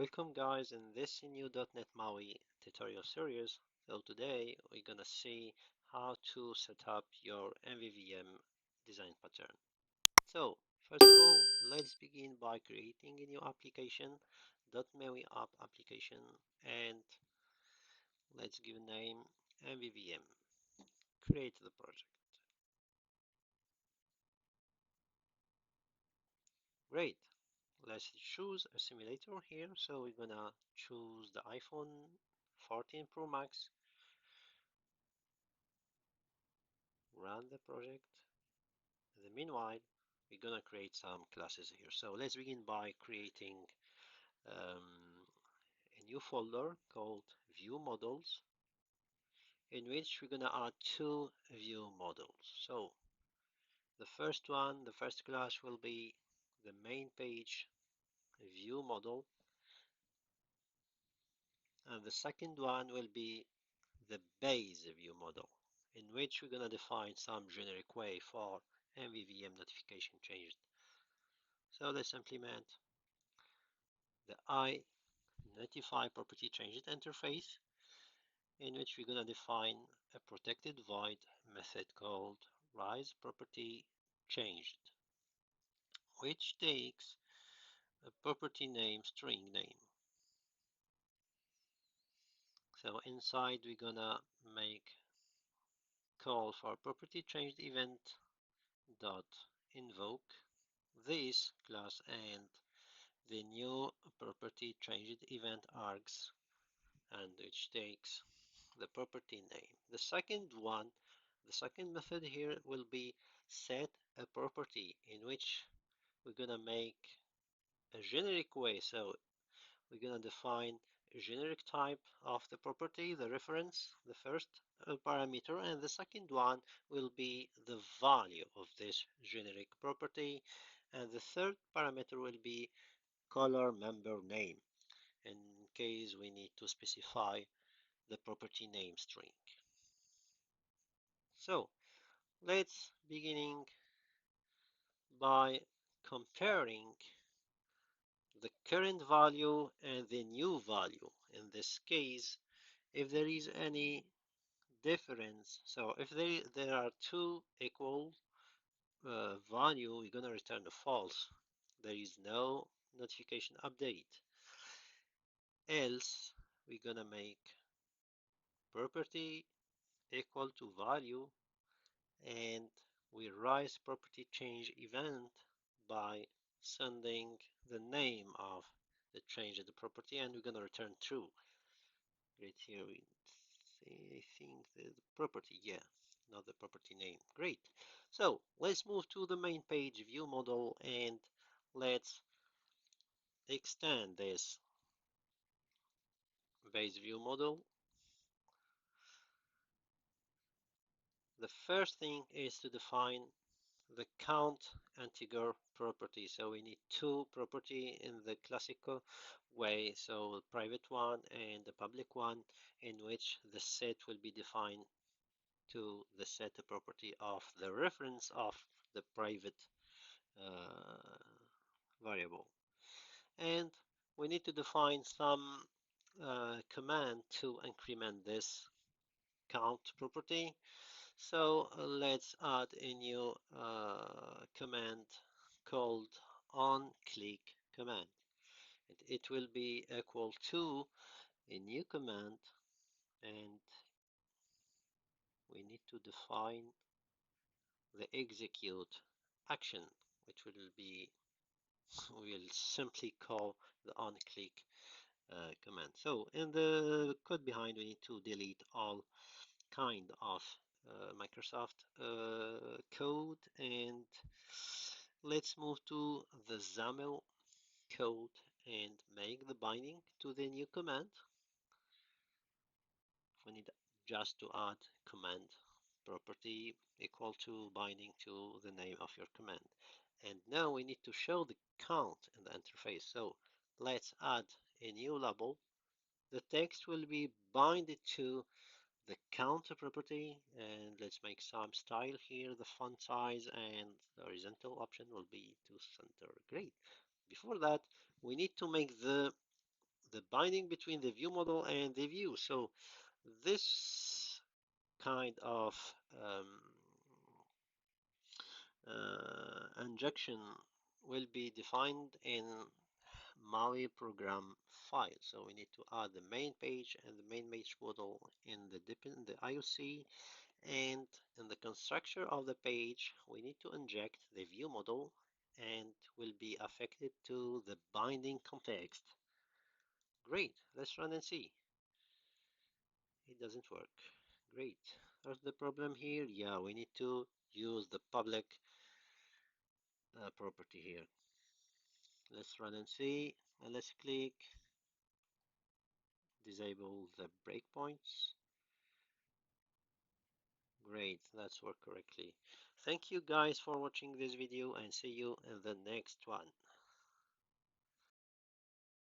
Welcome guys in this new .NET Maui tutorial series. So today we're gonna see how to set up your MVVM design pattern. So first of all, let's begin by creating a new application, .Maui App application, and let's give a name MVVM. Create the project. Great. Let's choose a simulator here. So we're gonna choose the iPhone 14 Pro Max. Run the project. In the meanwhile, we're gonna create some classes here. So let's begin by creating a new folder called View Models, in which we're gonna add two view models. So the first one, the first class will be the main page view model, and the second one will be the base view model, in which we're gonna define some generic way for MVVM notification changed. So let's implement the INotifyPropertyChanged interface, in which we're going to define a protected void method called RisePropertyChanged, which takes a property name string name. So inside we're gonna make call for property changed event dot invoke this class and the new property changed event args, and which takes the property name. The second method here will be set a property, in which we're gonna make a generic way. So we're gonna define a generic type of the property, the reference, the first parameter, and the second one will be the value of this generic property, and the third parameter will be color member name, in case we need to specify the property name string. So let's beginning by comparing the current value and the new value. In this case, if there is any difference, so if there are two equal value, we're gonna return a false. There is no notification update. Else, we're gonna make property equal to value, and we rise property change event by sending the name of the change of the property, and we're going to return true. Right here we see, I think the property, yeah, not the property name. Great. So let's move to the main page view model, and let's extend this base view model. The first thing is to define the count integer property. So we need two property in the classical way, so the private one and the public one, in which the set will be defined to the set property of the reference of the private variable. And we need to define some command to increment this count property. So let's add a new command called onClick command. It will be equal to a new command, and we need to define the execute action, which will be, we'll simply call the onClick command. So in the code behind, we need to delete all kind of Microsoft code, and let's move to the Xaml code and make the binding to the new command. We need just to add command property equal to binding to the name of your command. And now we need to show the count in the interface. So let's add a new label. The text will be binded to the count property, and let's make some style here. The font size and the horizontal option will be to center. Great. Before that, we need to make the the binding between the view model and the view. So this kind of injection will be defined in Maui program file. So we need to add the main page and the main page model in the IOC, and in the constructor of the page we need to inject the view model and will be affected to the binding context. Great, let's run and see. It doesn't work. Great. What's the problem here? Yeah, we need to use the public property here. Let's run and see, and let's click disable the breakpoints. Great, that's worked correctly. Thank you guys for watching this video, and see you in the next one.